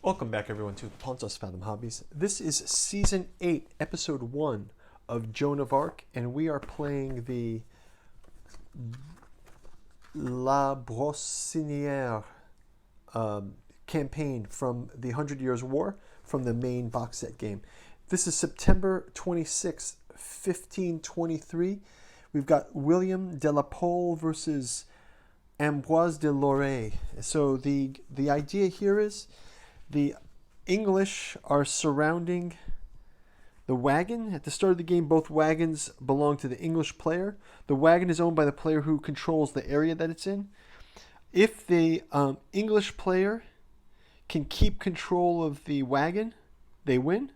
Welcome back, everyone, to Pontos Fathom Hobbies. This is Season 8, Episode 1 of Joan of Arc, and we are playing the La Brossinière campaign from the 100 Years' War from the main box set game. This is September 26, 1523. We've got William de la Pole versus Ambroise de Lorraine. So the idea here is the English are surrounding the wagon. At the start of the game, both wagons belong to the English player. The wagon is owned by the player who controls the area that it's in. If the English player can keep control of the wagon, they win.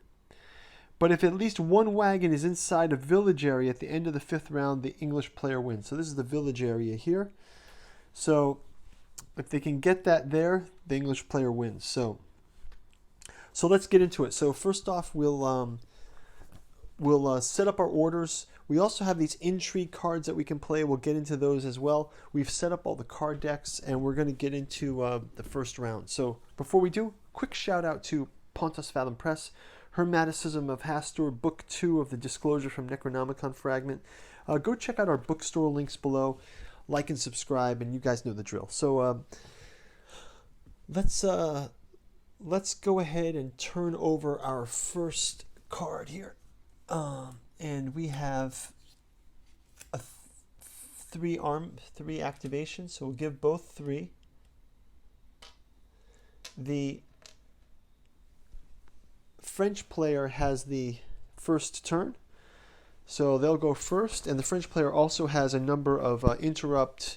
But if at least one wagon is inside a village area at the end of the 5th round, the English player wins. So this is the village area here. So if they can get that there, the English player wins. So let's get into it. So first off, we'll set up our orders. We also have these intrigue cards that we can play. We'll get into those as well. We've set up all the card decks, and we're going to get into the first round. So before we do, quick shout out to Pontos Fathom Press, Hermeticism of Hastur, Book 2 of the Disclosure from Necronomicon Fragment. Go check out our bookstore links below. Like and subscribe, and you guys know the drill. So let's go ahead and turn over our first card here. And we have a three activations, so we'll give both 3. The French player has the first turn, so they'll go first, and the French player also has a number of interrupt,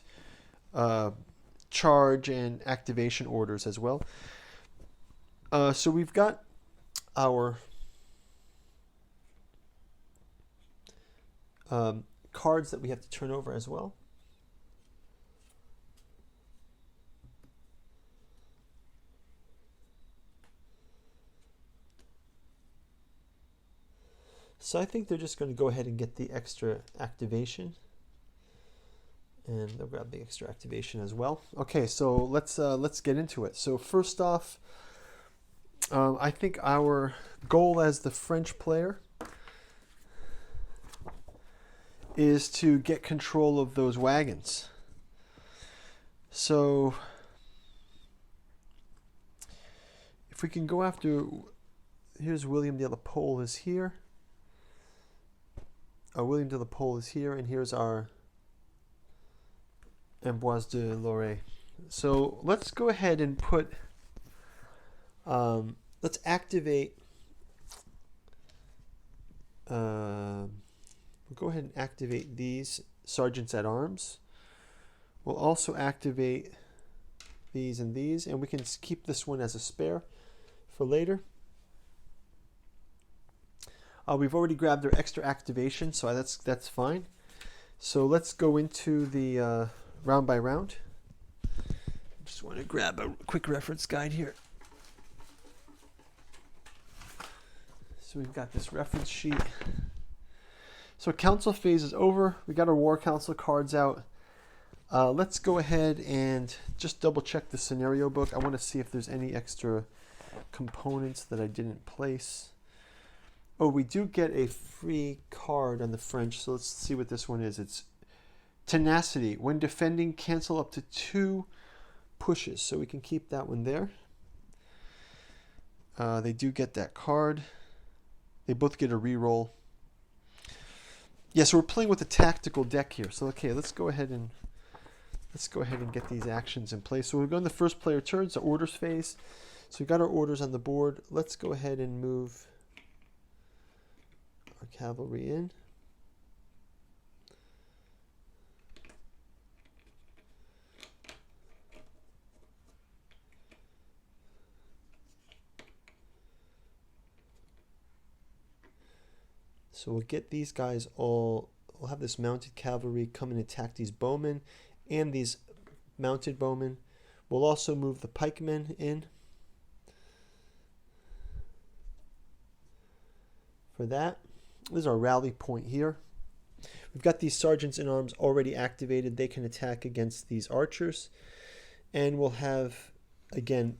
charge, and activation orders as well. So we've got our cards that we have to turn over as well. So I think they're just going to go ahead and get the extra activation. And they'll grab the extra activation as well. Okay, so let's get into it. So first off, I think our goal as the French player is to get control of those wagons. So if we can go after, here's William de la Pole is here. William de la Pole is here, and here's our Ambroise de Lorraine. So let's go ahead and put, let's activate, we'll go ahead and activate these Sergeants at Arms. We'll also activate these and these, and we can keep this one as a spare for later. We've already grabbed our extra activation, so that's fine. So let's go into the round by round. Just want to grab a quick reference guide here. So we've got this reference sheet. So council phase is over. We got our War Council cards out. Let's go ahead and just double check the scenario book. I want to see if there's any extra components that I didn't place. Oh, we do get a free card on the French, so let's see what this one is. It's Tenacity. When defending, cancel up to 2 pushes, so we can keep that one there. They do get that card. They both get a reroll. Yeah, so we're playing with a tactical deck here. So okay, let's go ahead and get these actions in place. So we're going the first player turn, it's the orders phase. So we got our orders on the board. Let's go ahead and move our cavalry in. So we'll get these guys all, we'll have this mounted cavalry come and attack these bowmen and these mounted bowmen. We'll also move the pikemen in for that. This is our rally point here. We've got these sergeants in arms already activated. They can attack against these archers. And we'll have, again,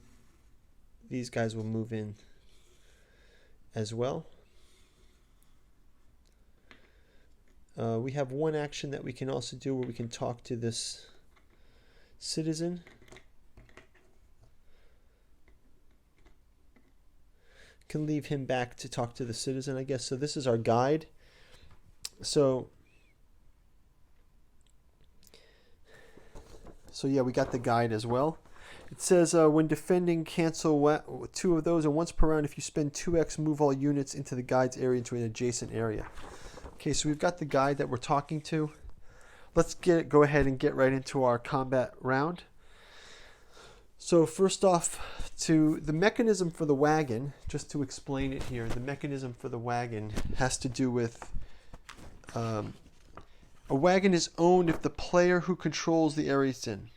these guys will move in as well. We have one action that we can also do where we can talk to this citizen. Can leave him back to talk to the citizen, I guess. So this is our guide. So yeah, we got the guide as well. It says when defending, cancel 2 of those, and once per round, if you spend 2x, move all units into the guide's area into an adjacent area. Okay, so we've got the guide that we're talking to. Let's go ahead and get right into our combat round. So first off, to the mechanism for the wagon, just to explain it here, the mechanism for the wagon has to do with a wagon is owned if the player who controls the area it's in.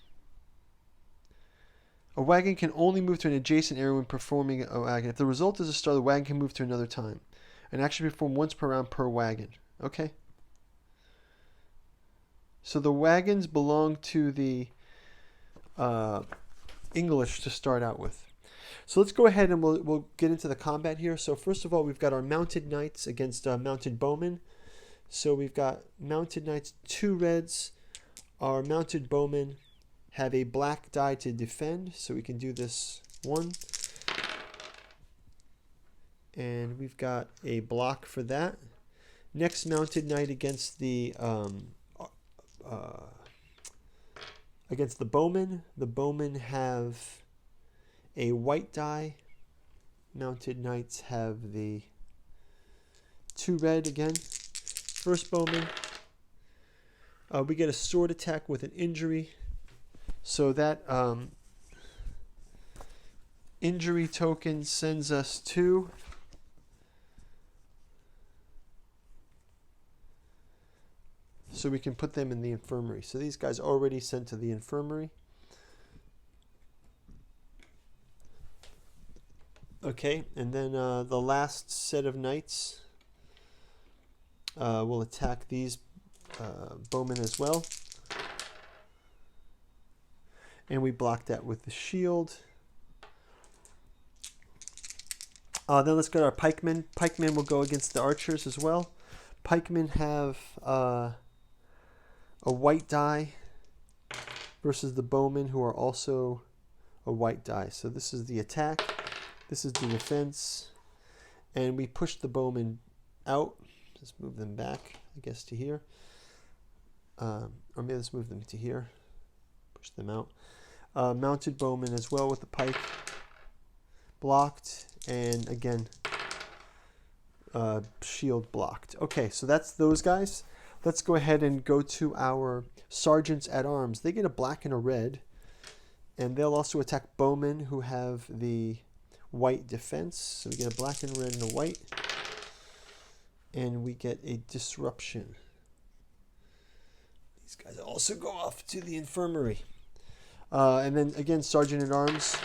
A wagon can only move to an adjacent area when performing a wagon. If the result is a star, the wagon can move to another time. An action performed once per round per wagon. Okay? So the wagons belong to the English to start out with. So let's go ahead and we'll get into the combat here. So first of all, we've got our mounted knights against mounted bowmen. So we've got mounted knights, 2 reds. Our mounted bowmen have a black die to defend. So we can do this 1. And we've got a block for that. Next mounted knight against the bowmen. The bowmen have a white die. Mounted knights have the 2 red again. First bowman. We get a sword attack with an injury. So that injury token sends us to so we can put them in the infirmary. So these guys already sent to the infirmary. Okay, and then the last set of knights will attack these bowmen as well. And we block that with the shield. Then let's go to our pikemen. Pikemen will go against the archers as well. Pikemen have a white die versus the bowmen, who are also a white die. So this is the attack. This is the defense. And we push the bowmen out. Let's move them back, I guess, to here. Or maybe let's move them to here. Push them out. Mounted bowmen as well with the pike. Blocked. And again, shield blocked. Okay, so that's those guys. Let's go ahead and go to our sergeants at arms. They get a black and a red. And they'll also attack bowmen who have the white defense. So we get a black and a red and a white. And we get a disruption. These guys also go off to the infirmary. And then again, sergeant at arms.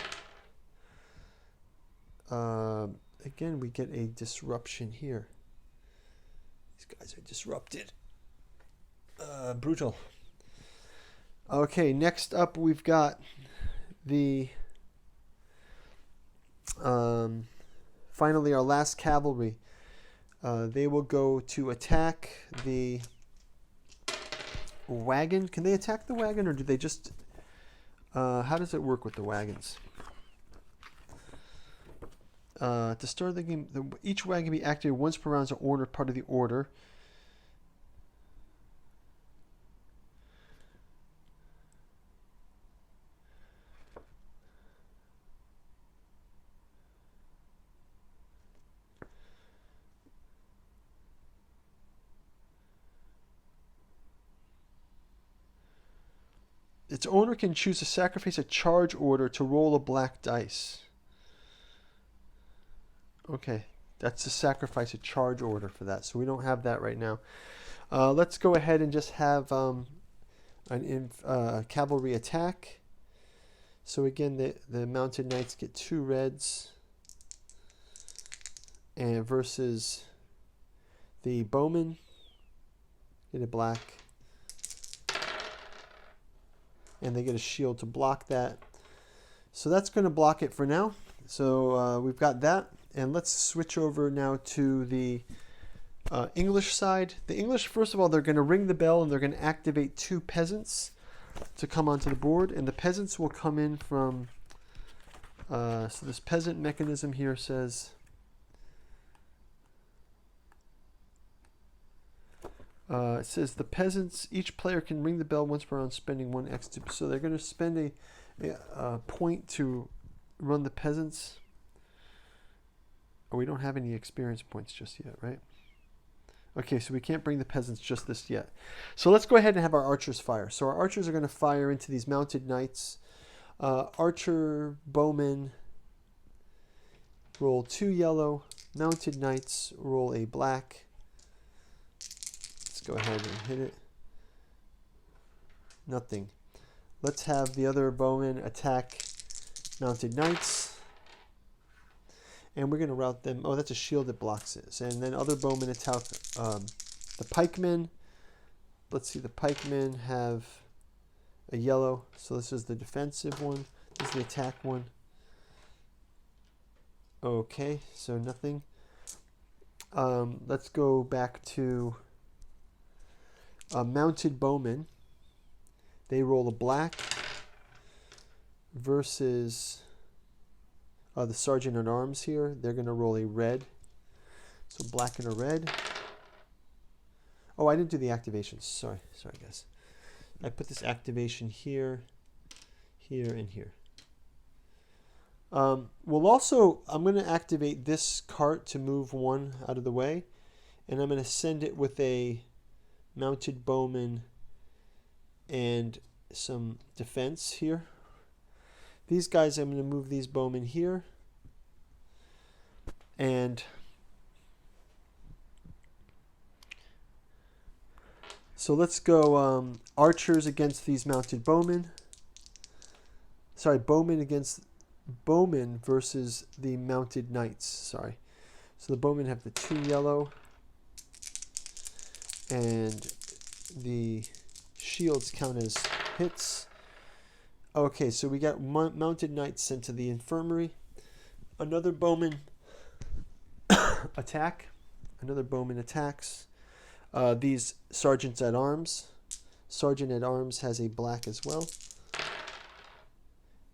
Again, we get a disruption here. These guys are disrupted. Brutal. Okay, next up we've got the finally our last cavalry. They will go to attack the wagon. Can they attack the wagon, or do they just how does it work with the wagons? To start the game, each wagon can be activated once per round as an order, part of the order. Its owner can choose to sacrifice a charge order to roll a black dice. Okay, that's to sacrifice a charge order for that. So we don't have that right now. Let's go ahead and just have a cavalry attack. So again, the mounted knights get 2 reds, and versus the bowmen get a black, and they get a shield to block that. So that's going to block it for now. So we've got that. And let's switch over now to the English side. The English, first of all, they're going to ring the bell and they're going to activate 2 peasants to come onto the board. And the peasants will come in from... so this peasant mechanism here says... it says the peasants, each player can ring the bell once per round, spending 1 X. So they're going to spend a point to run the peasants. Oh, we don't have any experience points just yet, right? Okay, so we can't bring the peasants just this yet. So let's go ahead and have our archers fire. So our archers are going to fire into these mounted knights. Archer, bowman, roll 2 yellow. Mounted knights, roll a black. Let's go ahead and hit it. Nothing. Let's have the other bowman attack mounted knights. And we're going to route them. Oh, that's a shield that blocks it. And then other bowmen attack the pikemen. Let's see, the pikemen have a yellow. So this is the defensive one. This is the attack one. Okay, so nothing. Let's go back to mounted bowmen. They roll a black versus... the sergeant at arms here, they're going to roll a red. So black and a red. Oh, I didn't do the activations. Sorry guys. I put this activation here, here, and here. We'll also, I'm going to activate this cart to move 1 out of the way. And I'm going to send it with a mounted bowman and some defense here. These guys, I'm going to move these bowmen here. And so let's go archers against these mounted bowmen. Sorry, bowmen against bowmen versus the mounted knights. Sorry. So the bowmen have the 2 yellow. And the shields count as hits. Okay, so we got mounted knights sent to the infirmary. Another bowman attack. Another bowman attacks. These sergeants at arms. Sergeant at arms has a black as well.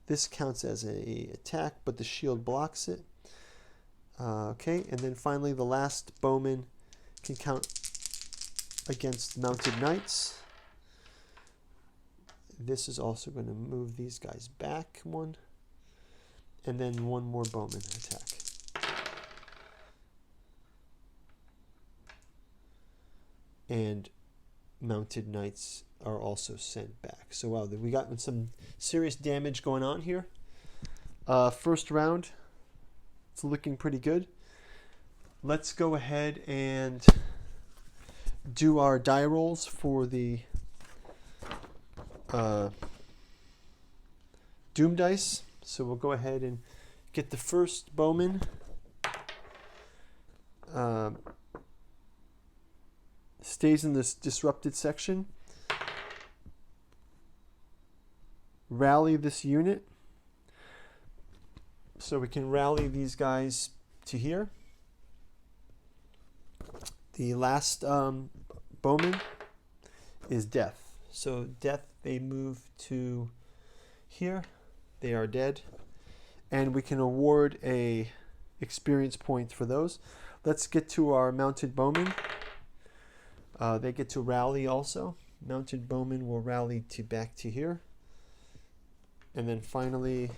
This counts as a attack, but the shield blocks it. Okay, and then finally the last bowman can count against mounted knights. This is also going to move these guys back 1. And then 1 more bowman attack. And mounted knights are also sent back. So wow, we got some serious damage going on here. First round, it's looking pretty good. Let's go ahead and do our die rolls for the Doom dice. So we'll go ahead and get the first bowman. Stays in this disrupted section. Rally this unit. So we can rally these guys to here. The last bowman is death. So death, they move to here. They are dead. And we can award a experience point for those. Let's get to our mounted bowmen. They get to rally also. Mounted bowmen will rally to back to here. And then finally,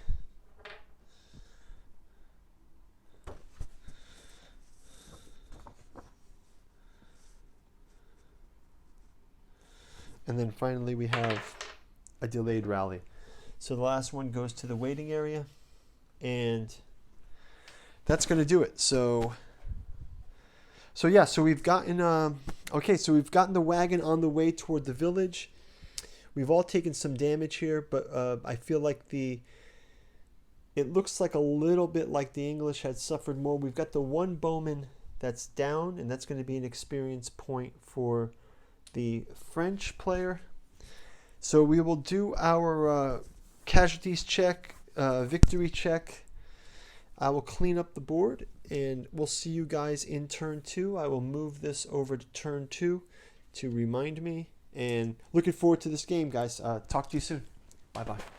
we have a delayed rally. So the last one goes to the waiting area, and that's going to do it. So yeah, so we've gotten so we've gotten the wagon on the way toward the village. We've all taken some damage here, but I feel like it looks like a little bit like the English had suffered more. We've got the 1 bowman that's down, and that's going to be an experience point for the French player. So we will do our casualties check, victory check. I will clean up the board, and we'll see you guys in turn 2. I will move this over to turn 2 to remind me. And looking forward to this game, guys. Talk to you soon. Bye-bye.